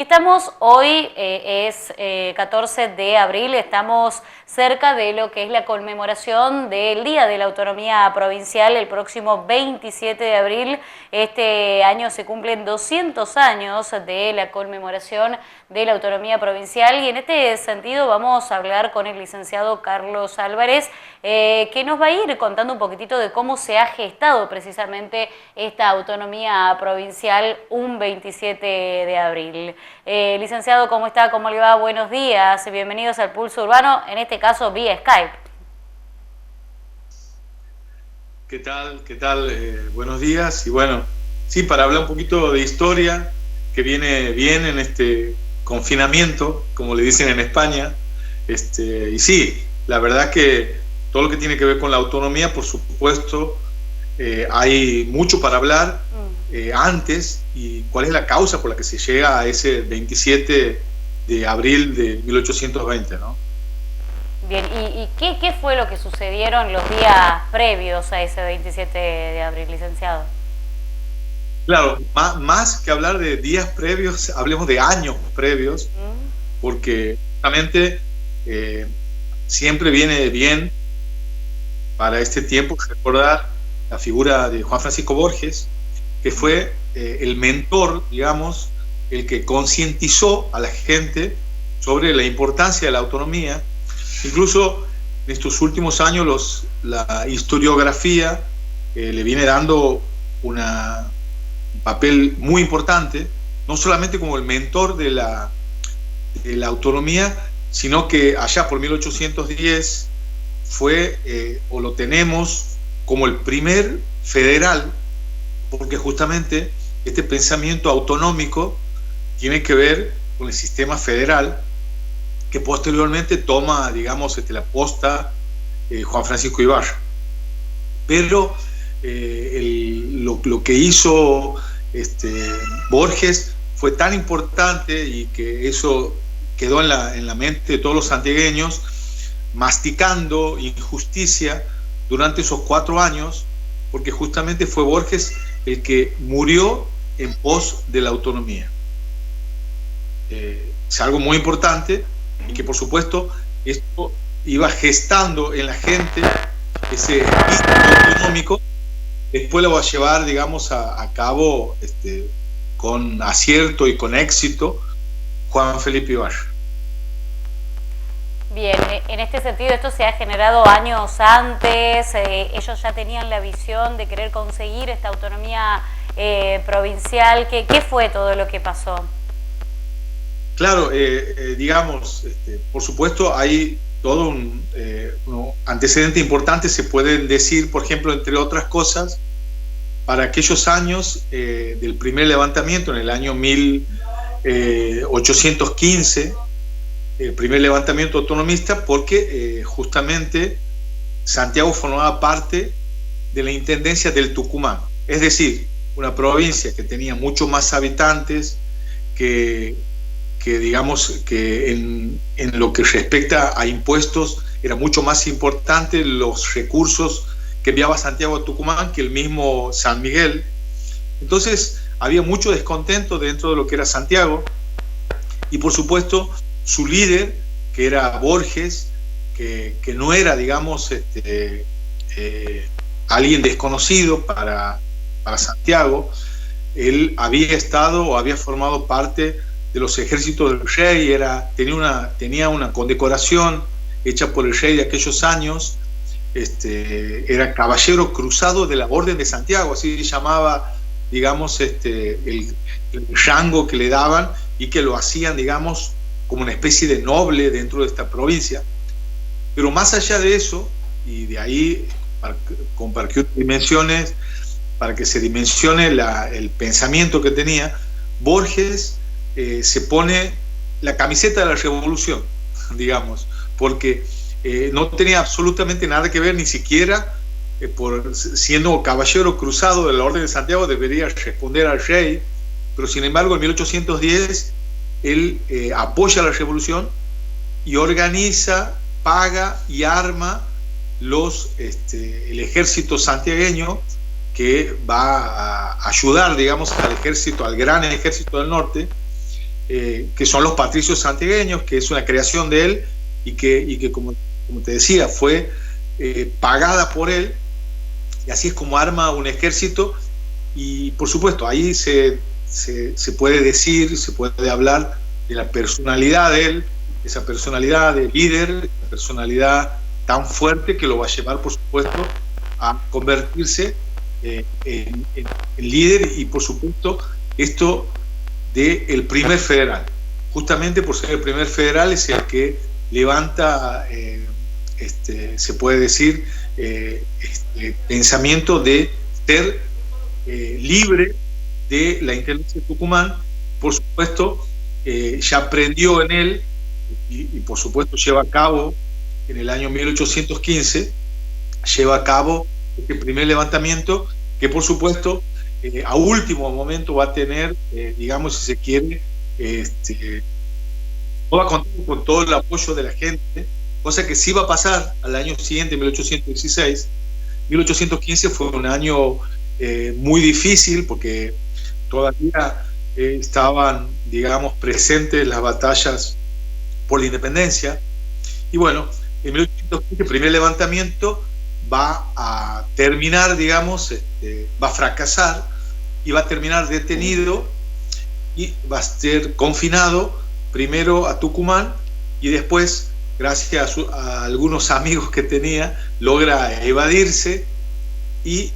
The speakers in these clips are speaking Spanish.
Estamos hoy, es 14 de abril, estamos cerca de lo que es la conmemoración del Día de la Autonomía Provincial, el próximo 27 de abril. Este año se cumplen 200 años de la conmemoración de la Autonomía Provincial y en este sentido vamos a hablar con el licenciado Carlos Álvarez, que nos va a ir contando un poquitito de cómo se ha gestado precisamente esta autonomía provincial un 27 de abril. Licenciado, ¿cómo está? ¿Cómo le va? Buenos días, bienvenidos al Pulso Urbano, en este caso vía Skype. ¿Qué tal? ¿Qué tal? Buenos días. Y bueno, sí, para hablar un poquito de historia, que viene bien en este confinamiento, como le dicen en España. Y sí, la verdad que todo lo que tiene que ver con la autonomía, por supuesto, hay mucho para hablar antes y cuál es la causa por la que se llega a ese 27 de abril de 1820, ¿no? Bien, ¿y qué fue lo que sucedieron los días previos a ese 27 de abril, licenciado? Claro, más que hablar de días previos, hablemos de años previos, porque justamente siempre viene bien para este tiempo recordar la figura de Juan Francisco Borges, que fue el mentor, digamos, el que concientizó a la gente sobre la importancia de la autonomía. Incluso en estos últimos años la historiografía le viene dando un papel muy importante, no solamente como el mentor de la autonomía, sino que allá por 1810 fue, o lo tenemos, como el primer federal, porque justamente este pensamiento autonómico tiene que ver con el sistema federal, que posteriormente toma, digamos, la posta Juan Francisco Ibarra. Pero lo que hizo Borges fue tan importante y que eso quedó en la mente de todos los santiagueños, masticando injusticia durante esos 4 años, porque justamente fue Borges el que murió en pos de la autonomía. Es algo muy importante y que por supuesto esto iba gestando en la gente ese espíritu autonómico. Después lo va a llevar, digamos, a cabo con acierto y con éxito Juan Felipe Ibarra. Bien, en este sentido esto se ha generado años antes, ellos ya tenían la visión de querer conseguir esta autonomía provincial. ¿Qué fue todo lo que pasó? Claro, digamos, por supuesto hay todo un antecedente importante, se pueden decir, por ejemplo, entre otras cosas, para aquellos años del primer levantamiento, en el año 1815, el primer levantamiento autonomista, porque justamente Santiago formaba parte de la Intendencia del Tucumán, es decir, una provincia que tenía mucho más habitantes, que digamos que en lo que respecta a impuestos era mucho más importante los recursos que enviaba Santiago a Tucumán que el mismo San Miguel. Entonces había mucho descontento dentro de lo que era Santiago y por supuesto su líder, que era Borges, que no era, digamos, alguien desconocido para Santiago. Él había estado o había formado parte de los ejércitos del rey, tenía una condecoración hecha por el rey de aquellos años, era caballero cruzado de la Orden de Santiago, así se llamaba, digamos, el rango que le daban y que lo hacían, digamos, como una especie de noble dentro de esta provincia. Pero más allá de eso, y de ahí compartió dimensiones, para que se dimensione el pensamiento que tenía, Borges se pone la camiseta de la revolución, digamos, porque no tenía absolutamente nada que ver, ni siquiera siendo caballero cruzado de la Orden de Santiago debería responder al rey, pero sin embargo en 1810 él apoya la revolución y organiza, paga y arma el ejército santiagueño, que va a ayudar, digamos, al gran ejército del norte, que son los patricios santiagueños, que es una creación de él y que como te decía, fue pagada por él, y así es como arma un ejército. Y por supuesto, ahí se puede decir, se puede hablar de la personalidad de él, esa personalidad de líder, personalidad tan fuerte que lo va a llevar, por supuesto, a convertirse en líder, y por supuesto esto del primer federal. Justamente por ser el primer federal es el que levanta, se puede decir, pensamiento de ser libre de la Intendencia de Tucumán. Por supuesto, ya aprendió en él y por supuesto lleva a cabo en el año 1815, lleva a cabo este primer levantamiento que por supuesto a último momento va a tener, digamos, si se quiere, no va a contar con todo el apoyo de la gente, cosa que sí va a pasar al año siguiente, 1816. 1815 fue un año muy difícil porque todavía estaban, digamos, presentes las batallas por la independencia. Y bueno, en 1815 el primer levantamiento va a terminar, digamos, va a fracasar y va a terminar detenido y va a ser confinado primero a Tucumán y después, gracias a algunos amigos que tenía, logra evadirse y,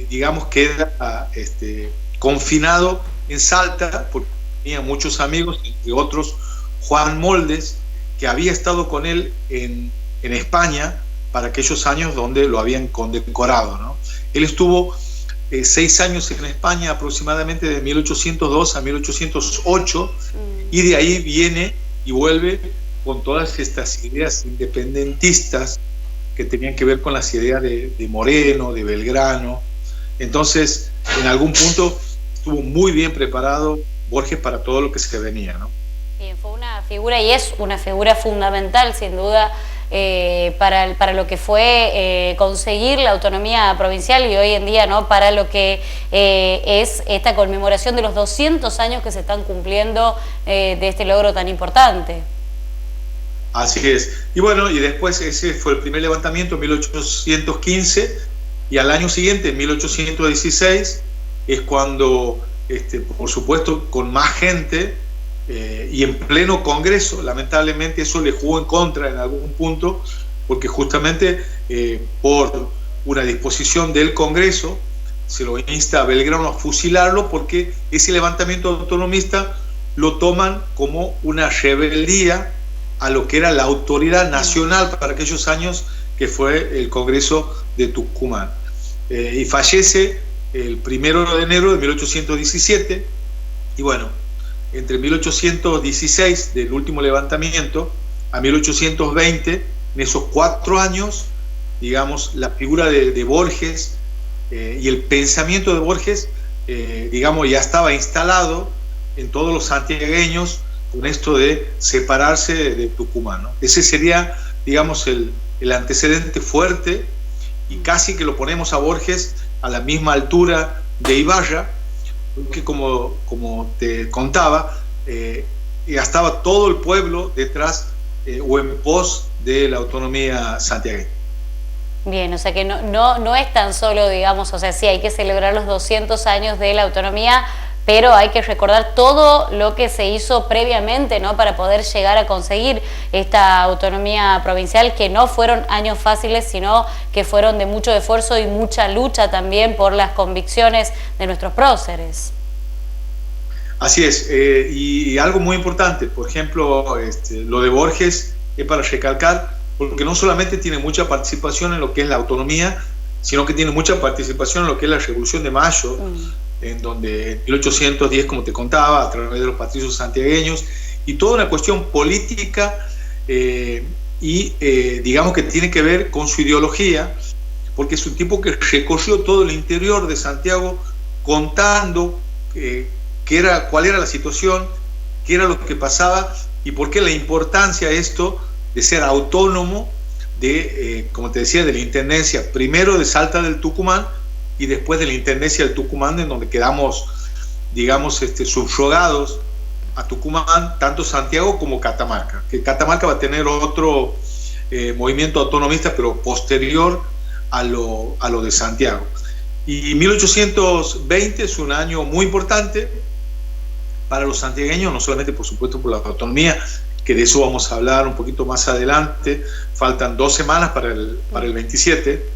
digamos, queda confinado en Salta, porque tenía muchos amigos, entre otros Juan Moldes, que había estado con él en España para aquellos años donde lo habían condecorado, ¿no? Él estuvo 6 años en España, aproximadamente de 1802 a 1808, y de ahí viene y vuelve con todas estas ideas independentistas que tenían que ver con las ideas de Moreno, de Belgrano. Entonces, en algún punto estuvo muy bien preparado Borges para todo lo que se venía, ¿no? Bien, fue una figura y es una figura fundamental, sin duda, para lo que fue conseguir la autonomía provincial y hoy en día, ¿no?, para lo que es esta conmemoración de los 200 años que se están cumpliendo de este logro tan importante. Así es. Y bueno, y después ese fue el primer levantamiento en 1815, y al año siguiente, en 1816, es cuando, por supuesto, con más gente y en pleno Congreso, lamentablemente eso le jugó en contra en algún punto, porque justamente por una disposición del Congreso se lo insta a Belgrano a fusilarlo, porque ese levantamiento autonomista lo toman como una rebeldía a lo que era la autoridad nacional para aquellos años, que fue el Congreso de Tucumán. Y fallece el 1 de enero de 1817, y bueno, entre 1816, del último levantamiento, a 1820, en esos 4 años, digamos, la figura de Borges y el pensamiento de Borges, digamos, ya estaba instalado en todos los santiagueños, con esto de separarse de Tucumán, ¿no? Ese sería, digamos, el antecedente fuerte, y casi que lo ponemos a Borges a la misma altura de Ibarra, porque como te contaba, ya estaba todo el pueblo detrás o en pos de la autonomía santiagueña. Bien, o sea que no es tan solo, digamos, o sea, sí hay que celebrar los 200 años de la autonomía, pero hay que recordar todo lo que se hizo previamente, ¿no?, para poder llegar a conseguir esta autonomía provincial, que no fueron años fáciles, sino que fueron de mucho esfuerzo y mucha lucha también por las convicciones de nuestros próceres. Así es, y algo muy importante, por ejemplo, lo de Borges es para recalcar, porque no solamente tiene mucha participación en lo que es la autonomía, sino que tiene mucha participación en lo que es la Revolución de Mayo, en donde en 1810, como te contaba, a través de los patricios santiagueños, y toda una cuestión política digamos que tiene que ver con su ideología, porque es un tipo que recorrió todo el interior de Santiago contando cuál era la situación, qué era lo que pasaba y por qué la importancia de esto de ser autónomo como te decía, de la Intendencia, primero de Salta del Tucumán y después de la Intendencia del Tucumán, en donde quedamos, digamos, subrogados a Tucumán tanto Santiago como Catamarca. Que Catamarca va a tener otro movimiento autonomista, pero posterior a lo de Santiago. Y 1820 es un año muy importante para los santiagueños, no solamente por supuesto por la autonomía, que de eso vamos a hablar un poquito más adelante. Faltan 2 semanas para el 27,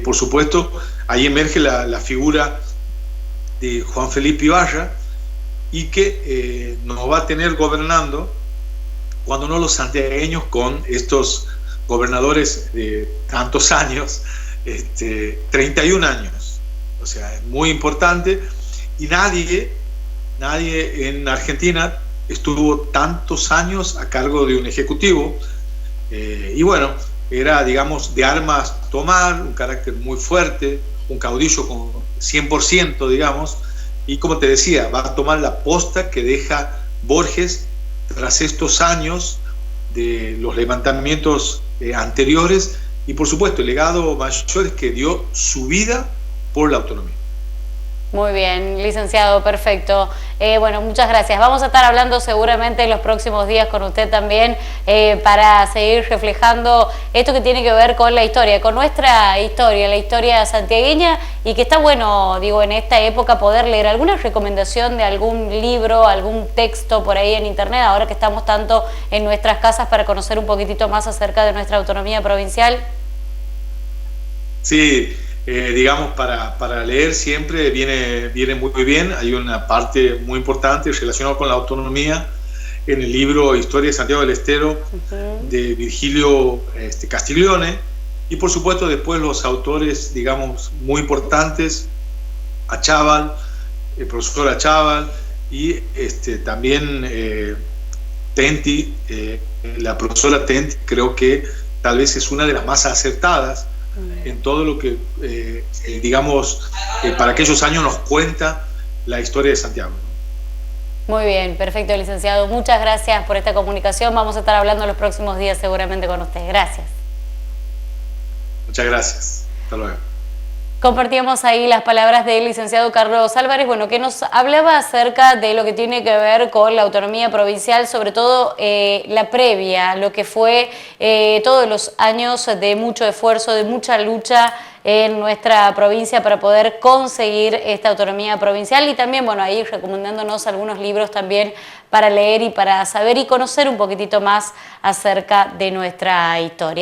por supuesto ahí emerge la figura de Juan Felipe Ibarra, y que nos va a tener gobernando, cuando no los santiagueños, con estos gobernadores de tantos años, 31 años, o sea, es muy importante, y nadie en Argentina estuvo tantos años a cargo de un ejecutivo, y bueno, era, digamos, de armas tomar, un carácter muy fuerte, un caudillo con 100%, digamos, y como te decía, va a tomar la posta que deja Borges tras estos años de los levantamientos anteriores, y por supuesto el legado mayor es que dio su vida por la autonomía. Muy bien, licenciado, perfecto. Bueno, muchas gracias. Vamos a estar hablando seguramente en los próximos días con usted también para seguir reflejando esto que tiene que ver con la historia, con nuestra historia, la historia santiagueña, y que está bueno, digo, en esta época poder leer alguna recomendación de algún libro, algún texto por ahí en internet, ahora que estamos tanto en nuestras casas, para conocer un poquitito más acerca de nuestra autonomía provincial. Sí. Digamos, para leer siempre viene muy bien. Hay una parte muy importante relacionada con la autonomía en el libro Historia de Santiago del Estero, de Virgilio Castiglione, y por supuesto después los autores, digamos, muy importantes, Achával, el profesor Achával, y también Tenti, la profesora Tenti, creo que tal vez es una de las más acertadas en todo lo que, digamos, para aquellos años nos cuenta la historia de Santiago. Muy bien, perfecto, licenciado. Muchas gracias por esta comunicación. Vamos a estar hablando los próximos días seguramente con usted. Gracias. Muchas gracias. Hasta luego. Compartíamos ahí las palabras del licenciado Carlos Álvarez, bueno, que nos hablaba acerca de lo que tiene que ver con la autonomía provincial, sobre todo la previa, lo que fue todos los años de mucho esfuerzo, de mucha lucha en nuestra provincia para poder conseguir esta autonomía provincial, y también, bueno, ahí recomendándonos algunos libros también para leer y para saber y conocer un poquitito más acerca de nuestra historia.